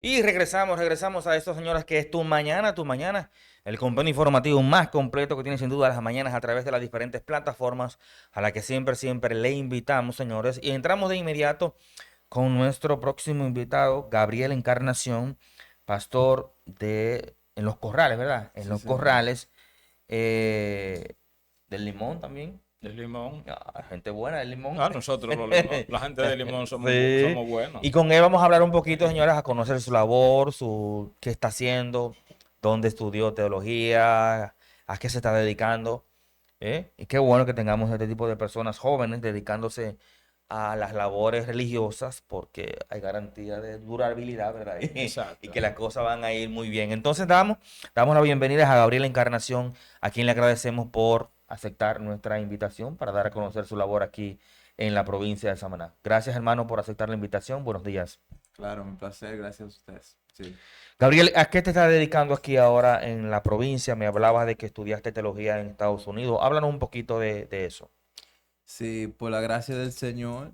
Y regresamos a esto, señoras, que es tu mañana, el compendio informativo más completo que tiene sin duda las mañanas a través de las diferentes plataformas a la que siempre le invitamos, señores. Y entramos de inmediato con nuestro próximo invitado, Gabriel Encarnación, pastor en Los Corrales, ¿verdad? En Sí, Los señor. Corrales, eh, del Limón también. El limón. Gente buena del Limón. Nosotros los limón, la gente de limón Sí. somos buenos. Y con él vamos a hablar un poquito, señoras, a conocer su labor, qué está haciendo, dónde estudió teología, a qué se está dedicando. Y qué bueno que tengamos este tipo de personas jóvenes dedicándose a las labores religiosas porque hay garantía de durabilidad, ¿verdad? Y Exacto. que las cosas van a ir muy bien. Entonces damos la bienvenida a Gabriela Encarnación, a quien le agradecemos por aceptar nuestra invitación para dar a conocer su labor aquí en la provincia de Samaná. Gracias, hermano, por aceptar la invitación. Buenos días. Claro, un placer, gracias a ustedes. Sí. Gabriel, ¿a qué te estás dedicando aquí ahora en la provincia? Me hablabas de que estudiaste teología en Estados Unidos. Háblanos un poquito de eso. Sí, por la gracia del Señor,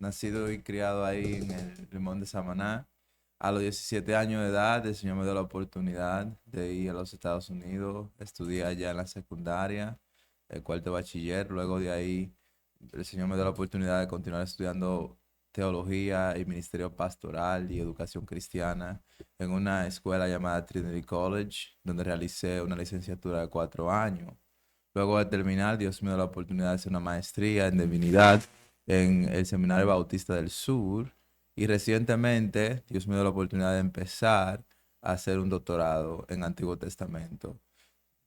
nacido y criado ahí en el Limón de Samaná, a los 17 años de edad, el Señor me dio la oportunidad de ir a los Estados Unidos, estudié allá en la secundaria, el cuarto de bachiller. Luego de ahí, el Señor me dio la oportunidad de continuar estudiando teología y ministerio pastoral y educación cristiana en una escuela llamada Trinity College, donde realicé una licenciatura de 4 años. Luego de terminar, Dios me dio la oportunidad de hacer una maestría en divinidad en el Seminario Bautista del Sur. Y recientemente, Dios me dio la oportunidad de empezar a hacer un doctorado en Antiguo Testamento.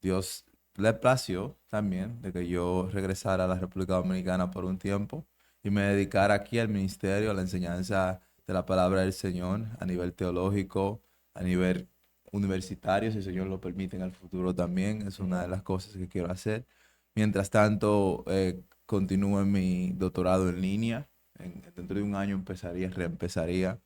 Dios le plació también de que yo regresara a la República Dominicana por un tiempo y me dedicara aquí al ministerio, a la enseñanza de la palabra del Señor a nivel teológico, a nivel universitario, si el Señor lo permite en el futuro también. Es una de las cosas que quiero hacer. Mientras tanto, continúo en mi doctorado en línea. Dentro de un año reempezaría,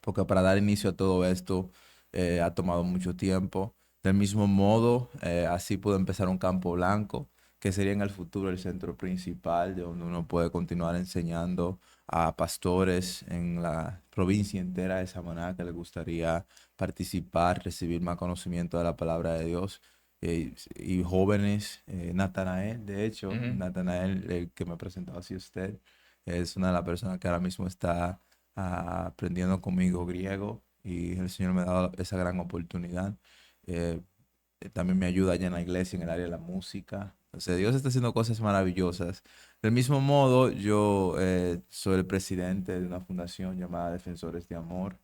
porque para dar inicio a todo esto ha tomado mucho tiempo. Del mismo modo, así puedo empezar un campo blanco, que sería en el futuro el centro principal, de donde uno puede continuar enseñando a pastores en la provincia entera de Samaná que les gustaría participar, recibir más conocimiento de la palabra de Dios. Y jóvenes, Natanael, de hecho, Ujú. Natanael, el que me ha presentado así usted, es una de las personas que ahora mismo está aprendiendo conmigo griego, y el Señor me ha dado esa gran oportunidad. Eh, También me ayuda allá en la iglesia en el área de la música. O sea, Dios está haciendo cosas maravillosas. Del mismo modo, yo soy el presidente de una fundación llamada Defensores de Amor,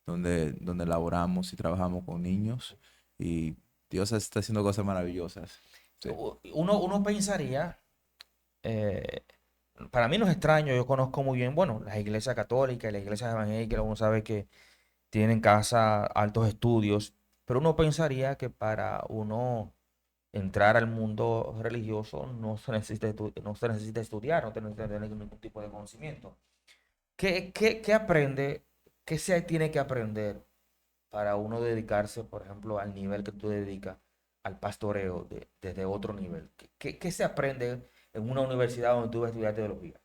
donde laboramos y trabajamos con niños, y Dios está haciendo cosas maravillosas. Sí. Uno pensaría, eh, para mí no es extraño, yo conozco muy bien, bueno, las iglesias católicas y las iglesias evangélicas, uno sabe que tienen casa altos estudios, pero uno pensaría que para uno entrar al mundo religioso no se necesita estudiar, no se necesita tener ningún tipo de conocimiento. ¿Qué aprende, qué se tiene que aprender para uno dedicarse, por ejemplo, al nivel que tú dedicas al pastoreo desde otro nivel? ¿Qué se aprende en una universidad donde tú vas a estudiar teología?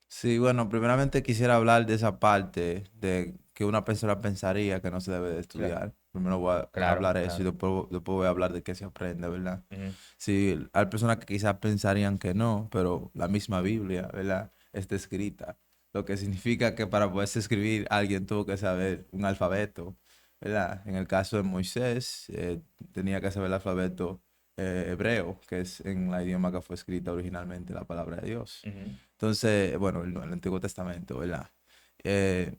Sí, bueno, primeramente quisiera hablar de esa parte de que una persona pensaría que no se debe de Claro, estudiar. Primero voy a claro, hablar eso y claro. después voy a hablar de qué se aprende, ¿verdad? Ujú. Sí, hay personas que quizás pensarían que no, pero la misma Biblia, ¿verdad? Está escrita. Lo que significa que para poderse escribir alguien tuvo que saber un alfabeto, ¿verdad? En el caso de Moisés, tenía que saber el alfabeto hebreo, que es en la idioma que fue escrita originalmente la palabra de Dios. Ujú. Entonces, bueno, el Antiguo Testamento, ¿verdad? Eh,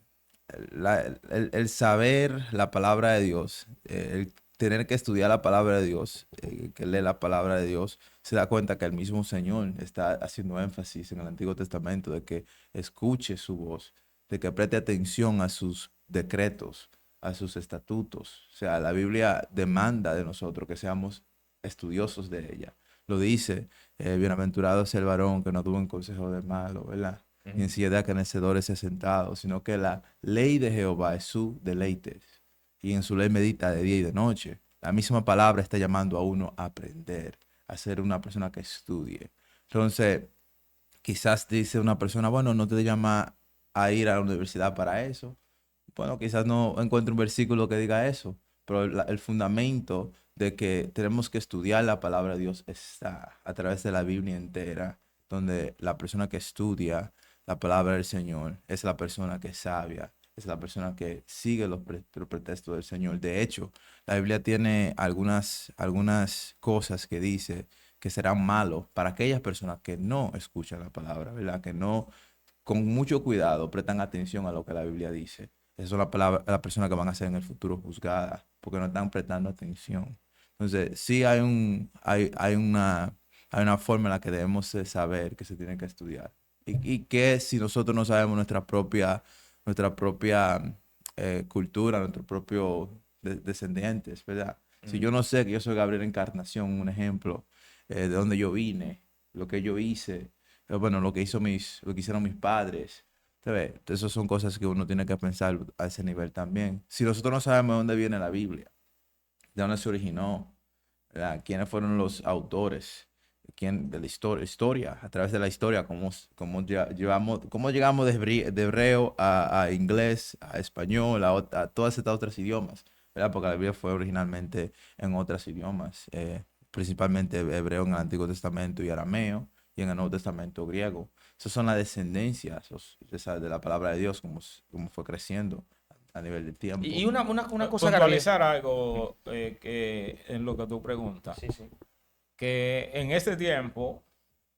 el saber la palabra de Dios, el tener que estudiar la palabra de Dios, que lee la palabra de Dios, se da cuenta que el mismo Señor está haciendo énfasis en el Antiguo Testamento de que escuche su voz, de que preste atención a sus decretos, a sus estatutos. O sea, la Biblia demanda de nosotros que seamos estudiosos de ella. Lo dice, bienaventurado es el varón que no tuvo en consejo de malo, ¿verdad? Ni Ujú. en silla de acarnecedores se ha sentado, sino que la ley de Jehová es su deleite, y en su ley medita de día y de noche. La misma palabra está llamando a uno a aprender, a ser una persona que estudie. Entonces, quizás dice una persona, bueno, no te llama a ir a la universidad para eso. bueno, quizás no encuentre un versículo que diga eso, pero el fundamento de que tenemos que estudiar la palabra de Dios está a través de la Biblia entera, donde la persona que estudia la palabra del Señor es la persona que es sabia, es la persona que sigue los pretextos del Señor. De hecho, la Biblia tiene algunas cosas que dice que serán malos para aquellas personas que no escuchan la palabra, ¿verdad? Que no, con mucho cuidado, prestan atención a lo que la Biblia dice. Esas son las personas que van a ser en el futuro juzgadas, porque no están prestando atención. Entonces, sí hay una forma en la que debemos de saber que se tiene que estudiar. Y que si nosotros no sabemos nuestra propia cultura, nuestros propios descendientes, ¿verdad? Si yo no sé que yo soy Gabriel Encarnación, un ejemplo, de dónde yo vine, lo que yo hice, bueno, lo que hicieron mis padres, ¿sabes? Esas son cosas que uno tiene que pensar a ese nivel también. Si nosotros no sabemos de dónde viene la Biblia, de dónde se originó, ¿verdad? ¿Quiénes fueron los autores? ¿Quién de la historia? A través de la historia, cómo llegamos de hebreo a inglés, a español, a todas estas otras idiomas, ¿verdad? Porque la Biblia fue originalmente en otros idiomas, principalmente hebreo en el Antiguo Testamento y arameo, y en el Nuevo Testamento griego. Esas son las descendencias de la palabra de Dios, como fue creciendo a nivel de tiempo. Y una cosa, Gabriel. Puntualizar algo que en lo que tú preguntas, Sí, sí. que en este tiempo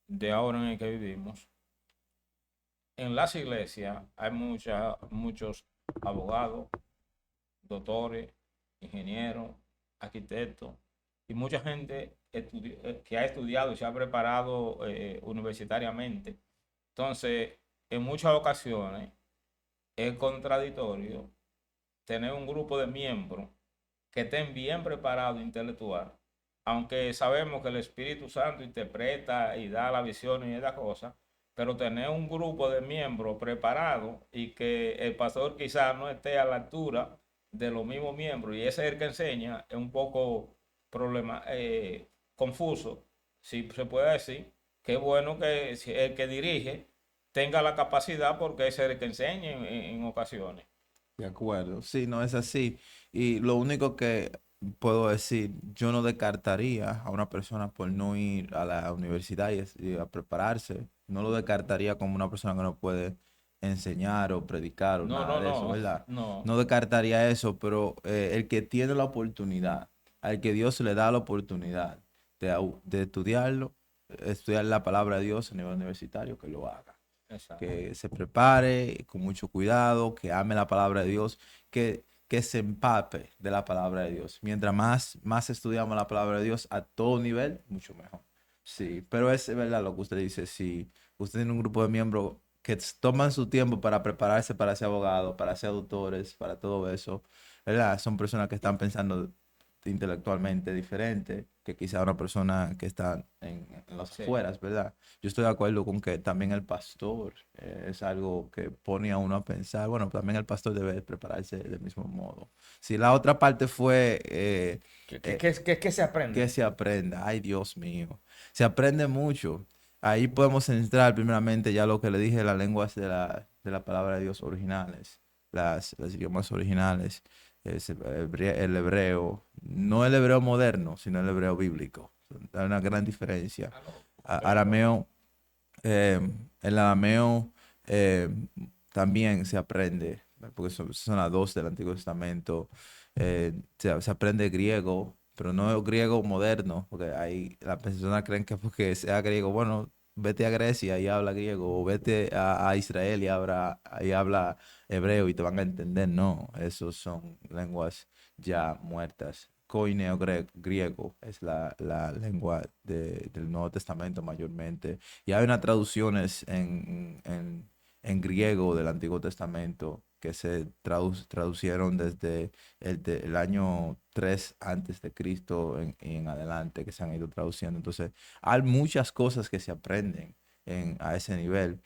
de ahora en el que vivimos, en las iglesias hay muchos abogados, doctores, ingenieros, arquitectos y mucha gente que ha estudiado y se ha preparado universitariamente. Entonces, en muchas ocasiones es contradictorio tener un grupo de miembros que estén bien preparados intelectual, aunque sabemos que el Espíritu Santo interpreta y da la visión y esa cosa, pero tener un grupo de miembros preparados y que el pastor quizás no esté a la altura de los mismos miembros y ese es el que enseña es un poco confuso, si se puede decir. Qué bueno que el que dirige tenga la capacidad porque ese es el que enseña en ocasiones. De acuerdo, sí, no es así. Y lo único que puedo decir, yo no descartaría a una persona por no ir a la universidad y a prepararse. No lo descartaría como una persona que no puede enseñar o predicar o No, nada no, de eso, no, ¿verdad? no. No descartaría eso, pero el que tiene la oportunidad, al que Dios le da la oportunidad de estudiar la palabra de Dios a nivel universitario, que lo haga, Exacto. que se prepare con mucho cuidado, que ame la palabra de Dios, que se empape de la palabra de Dios. Mientras más estudiamos la palabra de Dios a todo nivel, mucho mejor. Sí, pero es verdad lo que usted dice. Si usted tiene un grupo de miembros que toman su tiempo para prepararse para ser abogado, para ser doctores, para todo eso, ¿verdad? Son personas que están pensando intelectualmente diferente que quizá una persona que está en las Sí. afueras, ¿verdad? Yo estoy de acuerdo con que también el pastor es algo que pone a uno a pensar, bueno, también el pastor debe prepararse del mismo modo. Si la otra parte fue eh, ¿Qué se aprende? que se aprenda, ay Dios mío, se aprende mucho. Ahí podemos entrar primeramente ya lo que le dije, las lenguas de la palabra de Dios originales, las idiomas originales, el hebreo, no el hebreo moderno, sino el hebreo bíblico. Hay una gran diferencia. Ah, no, claro. Arameo, eh, el arameo eh, también se aprende, porque son las dos del Antiguo Testamento. Se aprende griego, pero no el griego moderno, porque ahí las personas creen que porque sea griego, bueno, vete a Grecia y habla griego, o vete a Israel y habla hebreo y te van a entender. No, esos son lenguas ya muertas. Koine o griego es la lengua del Nuevo Testamento mayormente. Y hay unas traducciones en griego del Antiguo Testamento que se traducieron desde el año 3 antes de Cristo en adelante, que se han ido traduciendo. Entonces, hay muchas cosas que se aprenden a ese nivel.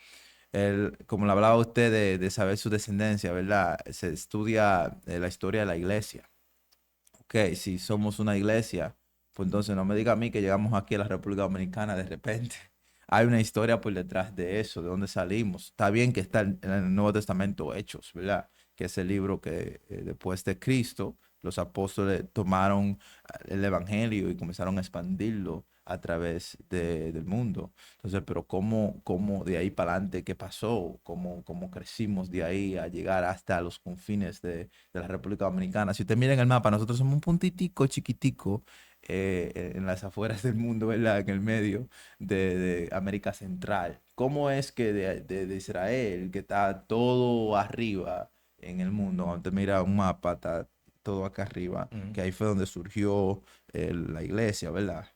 Como le hablaba usted de saber su descendencia, ¿verdad? Se estudia la historia de la iglesia. Ok, si somos una iglesia, pues entonces no me diga a mí que llegamos aquí a la República Dominicana de repente. Hay una historia por detrás de eso, de dónde salimos. Está bien que está en el Nuevo Testamento Hechos, ¿verdad? que es el libro que después de Cristo, los apóstoles tomaron el evangelio y comenzaron a expandirlo a través del mundo. Entonces, pero ¿cómo de ahí para adelante, qué pasó? ¿Cómo crecimos de ahí a llegar hasta los confines de la República Dominicana? Si usted mira en el mapa, nosotros somos un puntitico chiquitico en las afueras del mundo, ¿verdad? En el medio de América Central. ¿Cómo es que de Israel, que está todo arriba en el mundo, cuando usted mira un mapa, está todo acá arriba, Ujú. que ahí fue donde surgió la iglesia, ¿verdad?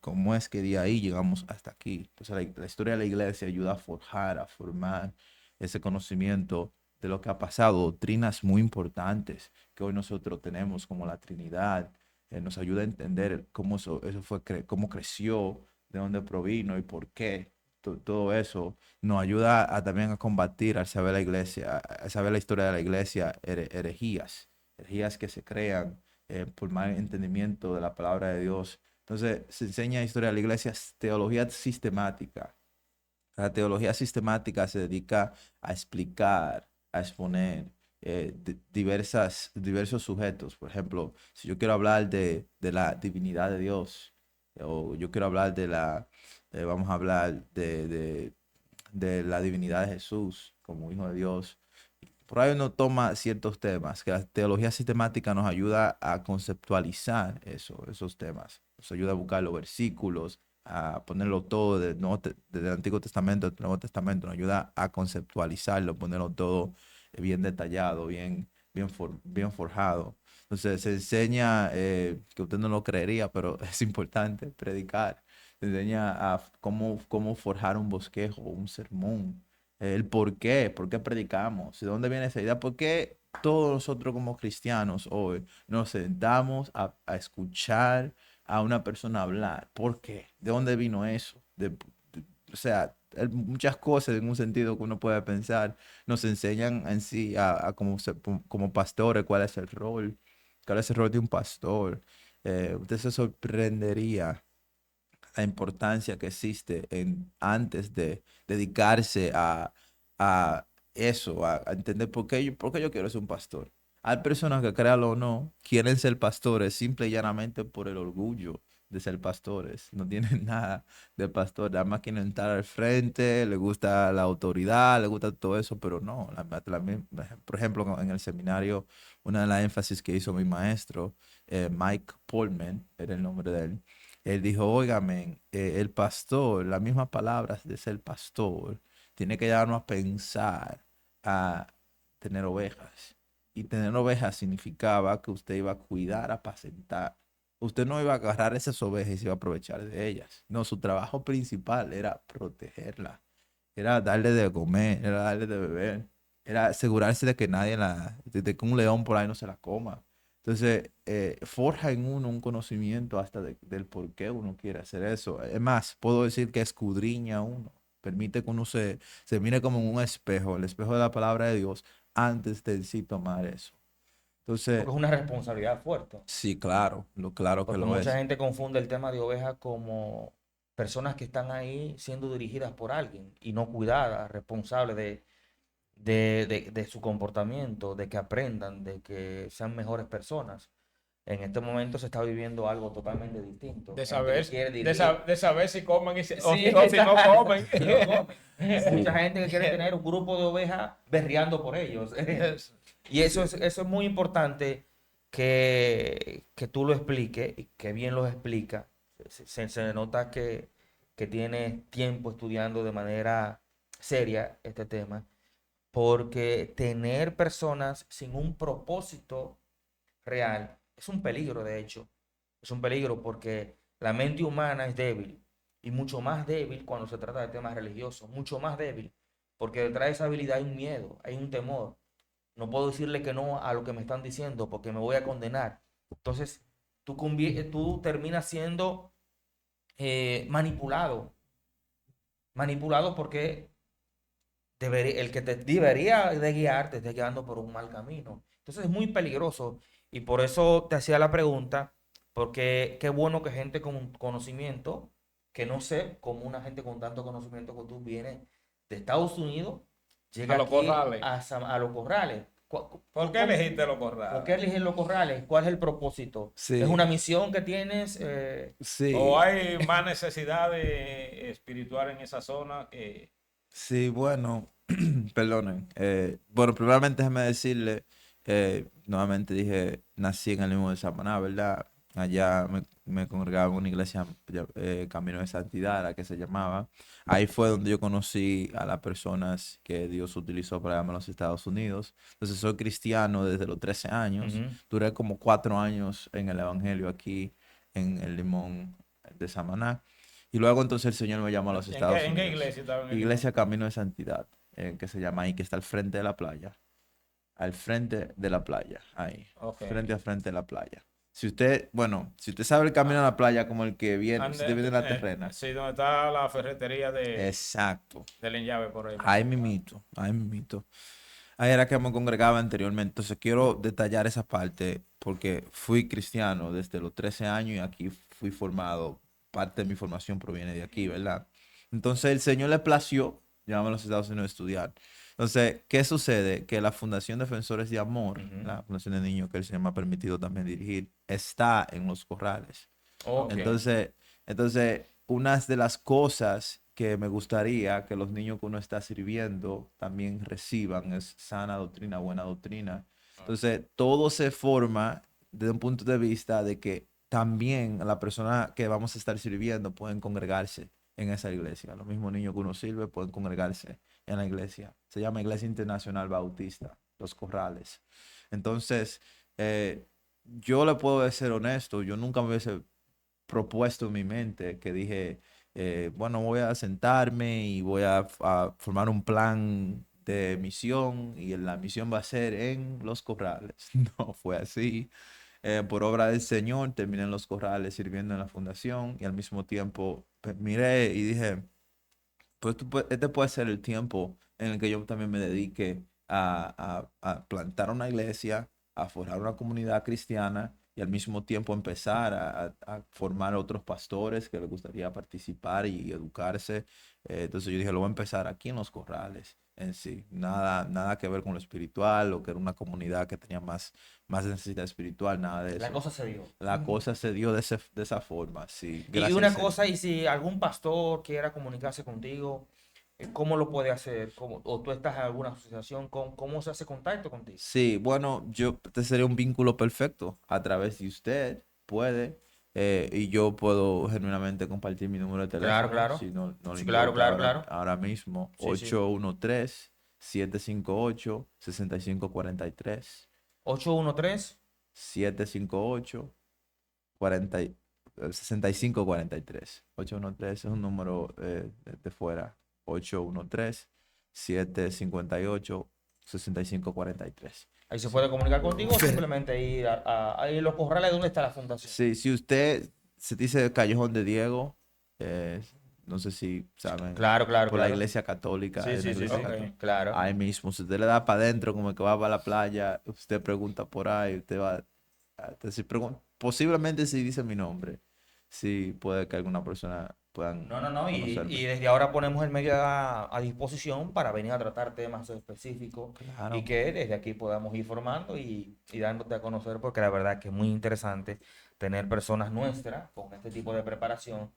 Cómo es que de ahí llegamos hasta aquí? Entonces la historia de la iglesia ayuda a forjar, a formar ese conocimiento de lo que ha pasado, doctrinas muy importantes que hoy nosotros tenemos como la Trinidad, nos ayuda a entender cómo eso fue, cómo creció, de dónde provino y por qué. Todo eso nos ayuda también a combatir, al saber la iglesia, al saber la historia de la iglesia, herejías que se crean por mal entendimiento de la palabra de Dios. Entonces, se enseña historia de la iglesia, teología sistemática. La teología sistemática se dedica a explicar, a exponer diversos sujetos. Por ejemplo, si yo quiero hablar de la divinidad de Dios, o yo quiero hablar vamos a hablar de la divinidad de Jesús como hijo de Dios. Por ahí uno toma ciertos temas, que la teología sistemática nos ayuda a conceptualizar esos temas. Nos ayuda a buscar los versículos, a ponerlo todo del Antiguo Testamento, del Nuevo Testamento. Nos ayuda a conceptualizarlo, ponerlo todo bien detallado, bien forjado. Entonces se enseña, que usted no lo creería, pero es importante predicar. Se enseña a cómo forjar un bosquejo, un sermón, el por qué predicamos, de dónde viene esa idea, por qué todos nosotros como cristianos hoy nos sentamos a escuchar a una persona hablar. ¿Por qué? ¿De dónde vino eso? O sea, hay muchas cosas en un sentido que uno puede pensar. Nos enseñan en sí como pastores cuál es el rol de un pastor. Usted se sorprendería la importancia que existe antes de dedicarse a eso, a entender por qué yo quiero ser un pastor. Hay personas que, créanlo o no, quieren ser pastores simple y llanamente por el orgullo de ser pastores. No tienen nada de pastor, nada más quieren estar al frente, les gusta la autoridad, les gusta todo eso, pero no. Por ejemplo, en el seminario, una de las énfasis que hizo mi maestro, Mike Polman, era el nombre de él. Él dijo, óigame, el pastor, las mismas palabras de ser pastor, tiene que llevarnos a pensar a tener ovejas. Y tener ovejas significaba que usted iba a cuidar, apacentar. Usted no iba a agarrar esas ovejas y se iba a aprovechar de ellas. No, su trabajo principal era protegerlas. Era darle de comer, era darle de beber. Era asegurarse de que de que un león por ahí no se la coma. Entonces, forja en uno un conocimiento hasta del por qué uno quiere hacer eso. Es más, puedo decir que escudriña a uno. Permite que uno se mire como en un espejo, el espejo de la palabra de Dios, antes de sí tomar eso. Entonces, Porque es una responsabilidad fuerte. sí, claro, claro que Porque lo mucha es. gente confunde el tema de ovejas como personas que están ahí siendo dirigidas por alguien y no cuidadas, responsables de su comportamiento, de que aprendan, de que sean mejores personas. En este momento se está viviendo algo totalmente distinto. De Gente que saber, quiere dirigir. de saber si comen Sí, o si no comen. si no comen. Sí. Mucha gente que quiere tener un grupo de ovejas berreando por ellos. Y eso es muy importante que tú lo expliques y que bien lo explica. Se nota que tienes tiempo estudiando de manera seria este tema, porque tener personas sin un propósito real es un peligro, de hecho. Es un peligro porque la mente humana es débil y mucho más débil cuando se trata de temas religiosos, mucho más débil, porque detrás de esa habilidad hay un miedo, hay un temor. No puedo decirle que no a lo que me están diciendo porque me voy a condenar. Entonces, tú terminas siendo manipulado, manipulado porque el que te debería de guiar te está guiando por un mal camino. Entonces es muy peligroso y por eso te hacía la pregunta, porque qué bueno que gente con conocimiento, que no sé cómo una gente con tanto conocimiento que tú viene de Estados Unidos, A llega los aquí corrales. a los corrales. ¿Por qué elegiste los corrales? ¿Por qué eligen los corrales? ¿Cuál es el propósito? Sí. ¿Es una misión que tienes? Sí, ¿O hay más necesidades espirituales en esa zona que... sí, bueno, perdonen. Bueno, primeramente déjeme decirle, nuevamente dije, nací en el mismo de Samaná, ¿verdad? Allá me congregaba en una iglesia, Camino de Santidad, la que se llamaba. Ahí fue donde yo conocí a las personas que Dios utilizó para llevarme a los Estados Unidos. Entonces soy cristiano desde los 13 años. Ujú. Duré como 4 años en el Evangelio aquí en el Limón de Samaná. Y luego entonces el Señor me llamó a los Estados ¿En qué Unidos. iglesia estaba en el Iglesia Camino de Santidad, que se llama ahí, que está al frente de la playa. Al frente de la playa, ahí. Ok. Frente a frente de la playa. Si usted, bueno, si usted sabe el camino a la playa como el que viene, si usted viene de la terrena. Sí, donde está la ferretería Exacto. del Enllave por ahí. Ahí mimito, ahí mimito. Ahí era que me congregaba anteriormente. Entonces quiero detallar esa parte porque fui cristiano desde los 13 años y aquí fui formado. Parte de mi formación proviene de aquí, ¿verdad? Entonces el Señor le plació llamarme a los Estados Unidos a estudiar. Entonces, ¿qué sucede? Que la Fundación Defensores de Amor, Ujú. la Fundación de Niños que el Señor me ha permitido también dirigir, está en Los Corrales. Ok. Entonces, una de las cosas que me gustaría que los niños que uno está sirviendo también reciban es sana doctrina, buena doctrina. Entonces, todo se forma desde un punto de vista de que también la persona que vamos a estar sirviendo pueden congregarse en esa iglesia. Los mismos niños que uno sirve pueden congregarse en la iglesia. Se llama Iglesia Internacional Bautista, Los Corrales. Entonces, yo le puedo ser honesto, yo nunca me hubiese propuesto en mi mente que dije, bueno, voy a sentarme y voy a formar un plan de misión y la misión va a ser en Los Corrales. No fue así. Por obra del Señor terminé en Los Corrales sirviendo en la fundación y al mismo tiempo miré y dije, pues este puede ser el tiempo en el que yo también me dedique a plantar una iglesia, a formar una comunidad cristiana y al mismo tiempo empezar a formar otros pastores que les gustaría participar y educarse. Entonces yo dije, lo voy a empezar aquí en Los Corrales en sí. Nada que ver con lo espiritual o que era una comunidad que tenía más necesidad espiritual, nada de La eso. cosa se dio. La cosa se dio de esa forma, sí. Y Gracias una al Señor. cosa, y si algún pastor quiera comunicarse contigo, ¿cómo lo puede hacer? ¿O tú estás en alguna asociación? ¿Cómo se hace contacto contigo? Sí, bueno, este sería un vínculo perfecto. A través de usted puede, y yo puedo genuinamente compartir mi número de Claro, teléfono, claro. si no le Sí, claro, importa claro, claro. ahora mismo, Sí, sí. 813-758-6543. 813. 758 40 y- 6543. 813 es un número de fuera. 813-758-6543. Ahí se Sí. puede comunicar contigo o simplemente ir ahí en Los Corrales, ¿dónde está la fundación? Sí, si usted se dice Callejón de Diego, eh, no sé si saben, Claro, claro, por la claro. iglesia católica, Sí, en la sí, sí, iglesia sí. Ok. Claro. ahí mismo, si usted le da para adentro, como que va para la playa, usted pregunta por ahí, usted va, posiblemente si dice mi nombre, sí puede que alguna persona puedan No, no, no. Y conocerme. desde ahora ponemos el medio a disposición para venir a tratar temas específicos y Claro. que desde aquí podamos ir formando y dándote a conocer, porque la verdad que es muy interesante tener personas nuestras con este tipo de preparación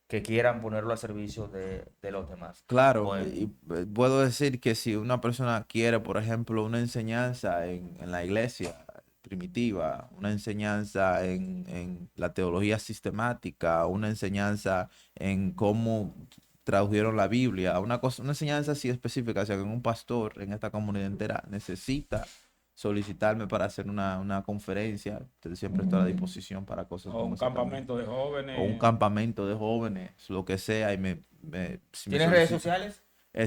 que quieran ponerlo al servicio de los demás. Claro, Bueno, y puedo decir que si una persona quiere, por ejemplo, una enseñanza en la iglesia primitiva, una enseñanza en la teología sistemática, una enseñanza en cómo tradujeron la Biblia, una enseñanza así específica, o sea, que un pastor en esta comunidad entera necesita solicitarme para hacer una conferencia, entonces siempre estoy a la disposición para cosas O como un esa también. campamento de O un jóvenes. campamento de jóvenes, lo que sea, y si me ¿tienes redes solicitan. sociales?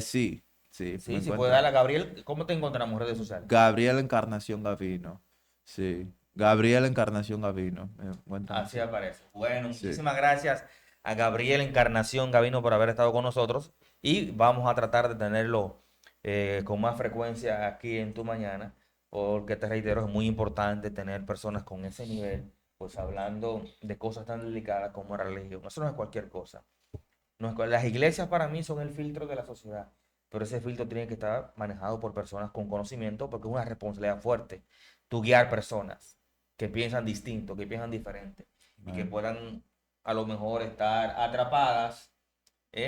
Sí, sí, me Sí, si puede darle encuentra a Gabriel. ¿Cómo te encontramos en redes sociales? Gabriel Encarnación Gavino. Sí, Gabriel Encarnación Gavino. Me encuentran Así así. aparece. Bueno, Sí, muchísimas gracias a Gabriel Encarnación Gavino por haber estado con nosotros y vamos a tratar de tenerlo con más frecuencia aquí en Tu Mañana, porque te reitero, es muy importante tener personas con ese nivel, pues hablando de cosas tan delicadas como la religión. Eso no es cualquier cosa. Las iglesias para mí son el filtro de la sociedad. pero ese filtro tiene que estar manejado por personas con conocimiento porque es una responsabilidad fuerte. Tú guiar personas que piensan distinto, que piensan diferente y que Claro. puedan a lo mejor estar atrapadas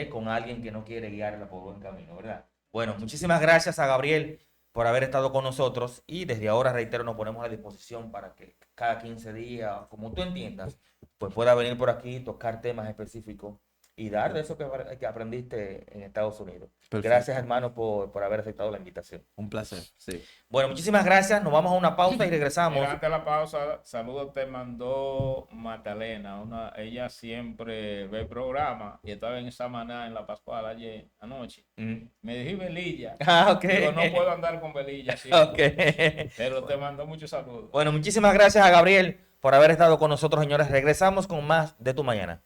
con alguien que no quiere guiarla por buen camino, ¿verdad? Bueno, muchísimas gracias a Gabriel por haber estado con nosotros y desde ahora, reitero, nos ponemos a disposición para que cada 15 días, como tú entiendas, pues pueda venir por aquí, tocar temas específicos y dar de eso que aprendiste en Estados Unidos. Perfecto. Gracias, hermano, por haber aceptado la invitación. Un placer, sí. Bueno, muchísimas gracias. Nos vamos a una pausa y regresamos. Mira, antes de la pausa, saludos te mandó Magdalena. Ella siempre ve el programa y estaba en Samaná en la Pascual ayer anoche. Mm. Me dijo Belilla. Ah, ok. Digo, no puedo andar con Belilla Ok. siempre. Pero te mandó muchos saludos. Bueno, muchísimas gracias a Gabriel por haber estado con nosotros, señores. Regresamos con más de Tu Mañana.